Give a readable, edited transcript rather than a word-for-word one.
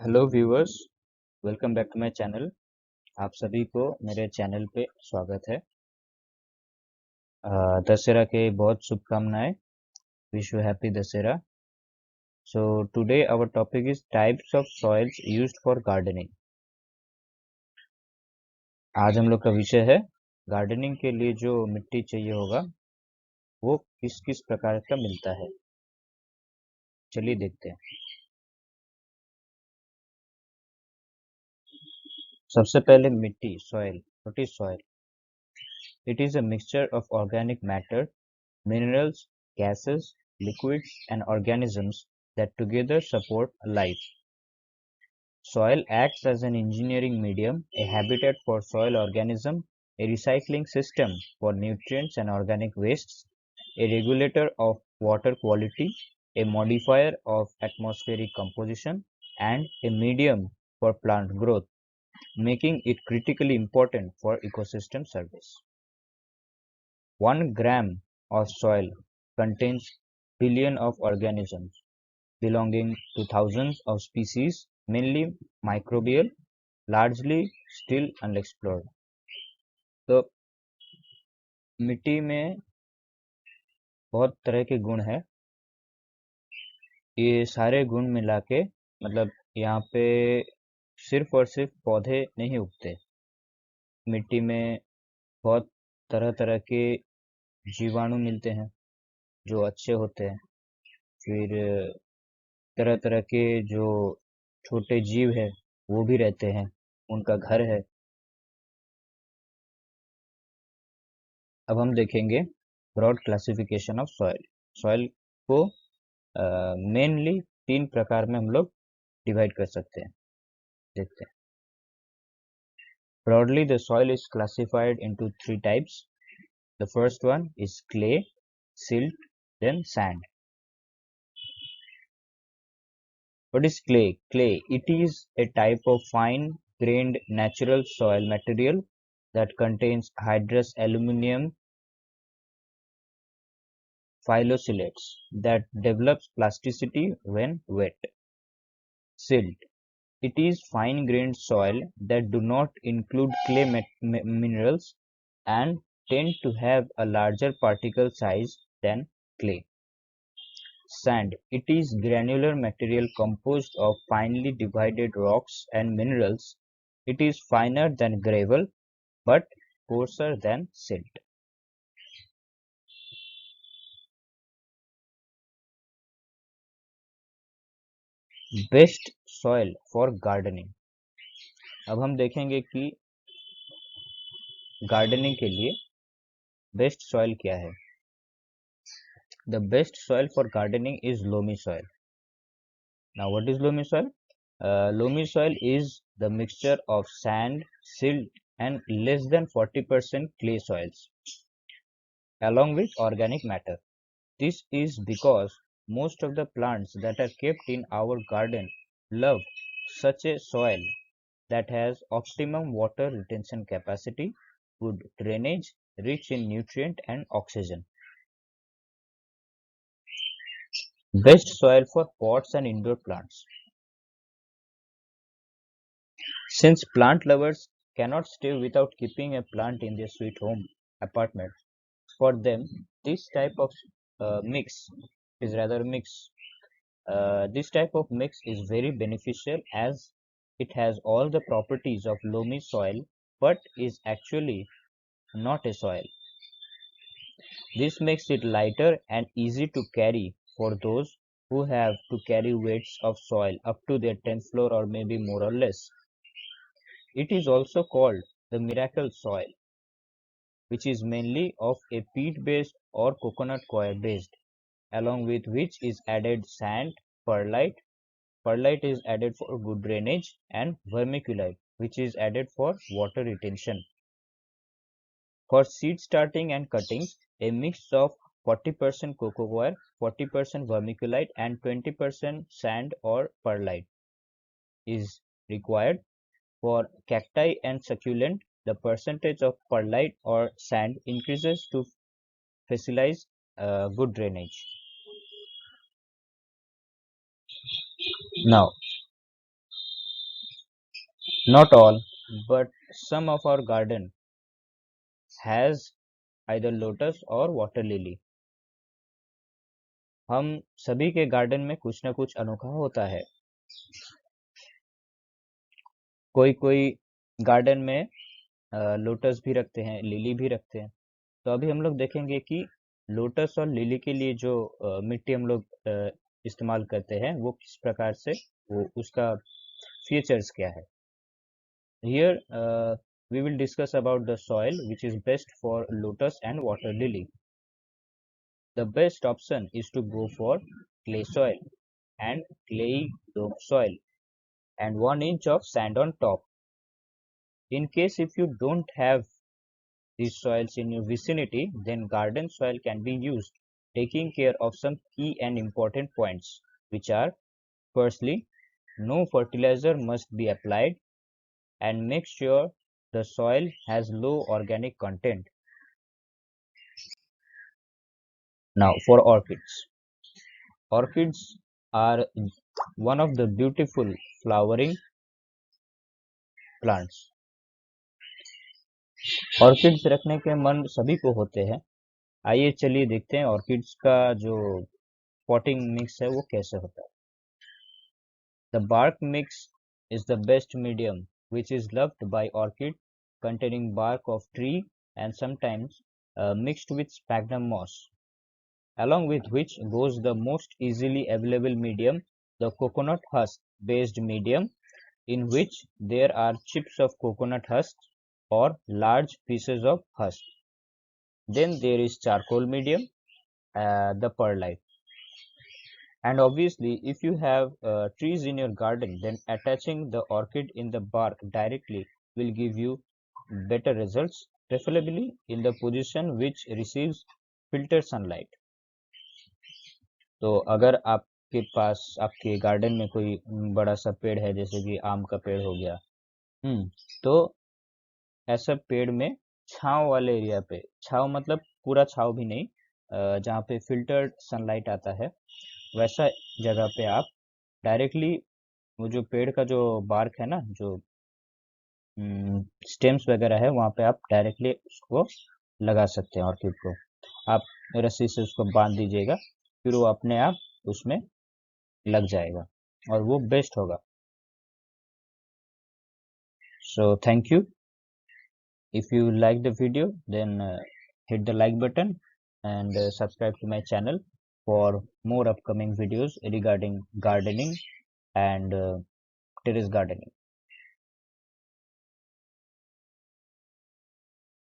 Hello viewers, welcome back to my channel. आप सभी को मेरे चैनल पे स्वागत है। दशहरा के बहुत शुभकामनाएं। Wish you happy Dussehra. So today our topic is types of soils used for gardening. आज हम लोग का विषय है गार्डनिंग के लिए जो मिट्टी चाहिए होगा वो किस किस प्रकार का मिलता है। चलिए देखते हैं। सबसे पहले मिट्टी, soil. What is soil? It is a mixture of organic matter, minerals, gases, liquids, and organisms that together support life. Soil acts as an engineering medium, a habitat for soil organisms, a recycling system for nutrients and organic wastes, a regulator of water quality, a modifier of atmospheric composition, and a medium for plant growth, making it critically important for ecosystem service. 1 gram of soil contains billion of organisms belonging to thousands of species, mainly microbial, largely still unexplored. तो मिट्टी में बहुत तरह के गुण हैं। ये सारे गुण मिला के मतलब यहाँ पे सिर्फ और सिर्फ पौधे नहीं उगते। मिट्टी में बहुत तरह तरह के जीवाणु मिलते हैं जो अच्छे होते हैं। फिर तरह तरह के जो छोटे जीव है वो भी रहते हैं, उनका घर है। अब हम देखेंगे broad classification of soil. Soil को मेनली 3 प्रकार में हम लोग डिवाइड कर सकते हैं। देखते हैं। Broadly, the soil is classified into 3 types. The first one is clay, silt, then sand. What is clay? Clay, it is a type of fine-grained natural soil material that contains hydrous aluminum phyllosilates that develops plasticity when wet. Silt, it is fine-grained soil that do not include clay minerals and tend to have a larger particle size than clay. Sand, it is granular material composed of finely divided rocks and minerals. It is finer than gravel but coarser than silt. Best soil for gardening. अब हम देखेंगे कि gardening के लिए best soil क्या है। The best soil for gardening is loamy soil. Now, what is loamy soil? Loamy soil is the mixture of sand, silt, and less than 40% clay soils, along with organic matter. This is because most of the plants that are kept in our garden love such a soil that has optimum water retention capacity, good drainage, rich in nutrient and oxygen. Best soil for pots and indoor plants. Since plant lovers cannot stay without keeping a plant in their sweet home apartment, for them this type of mix is rather mix. This type of mix is very beneficial as it has all the properties of loamy soil but is actually not a soil. This makes it lighter and easy to carry for those who have to carry weights of soil up to their 10th floor or maybe more or less. It is also called the miracle soil, which is mainly of a peat-based or coconut coir based, along with which is added sand, perlite. Perlite is added for good drainage, and vermiculite, which is added for water retention. For seed starting and cuttings, a mix of 40% cocoa coir, 40% vermiculite, and 20% sand or perlite is required. For cacti and succulent, the percentage of perlite or sand increases to facilitate good drainage. Now, Not all, but some of our garden has either lotus or water lily. हम सभी के garden में कुछ ना कुछ अनोखा होता है। कोई कोई गार्डन में लोटस भी रखते हैं, लिली भी रखते हैं। तो अभी हम लोग देखेंगे कि लोटस और लिली के लिए जो मिट्टी हम लोग इस्तेमाल करते हैं वो किस प्रकार से, वो उसका फीचर्स क्या है। Here we will discuss about the soil which is best for lotus and water lily. The best option is to go for clay soil and clayey loam soil and 1 inch of sand on top. In case if you don't have these soils in your vicinity, then garden soil can be used, taking care of some key and important points, which are: firstly, no fertilizer must be applied, and make sure the soil has low organic content. Now, for orchids. Orchids are one of the beautiful flowering plants. Orchids रखने के मन सभी को होते हैं। आइए चलिए देखते हैं ऑर्किड्स का जो पॉटिंग मिक्स है वो कैसे होता है। The bark mix is the best medium which is loved by orchid, containing bark of tree and sometimes mixed with sphagnum moss, along with which goes the most easily available medium, the coconut husk based medium, in which there are chips of coconut husk or large pieces of husk. Then there is charcoal medium, the perlite. And obviously, if you have trees in your garden, then attaching the orchid in the bark directly will give you better results, preferably in the position which receives filtered sunlight. तो अगर आपके पास आपके garden में कोई बड़ा सा पेड़ है, जैसे कि आम का पेड़ हो गया, तो ऐसा पेड़ में छांव वाले एरिया पे, छांव मतलब पूरा छांव भी नहीं, जहाँ पे फिल्टर्ड सनलाइट आता है, वैसा जगह पे आप डायरेक्टली वो जो पेड़ का जो बार्क है ना, जो स्टेम्स वगैरह है, वहाँ पे आप डायरेक्टली उसको लगा सकते हैं ऑर्किड को। आप रस्सी से उसको बांध दीजिएगा, फिर वो अपने आप उसमें लग जाएगा और वो बेस्ट होगा। So thank you. If you like the video, then hit the like button and subscribe to my channel for more upcoming videos regarding gardening and terrace gardening.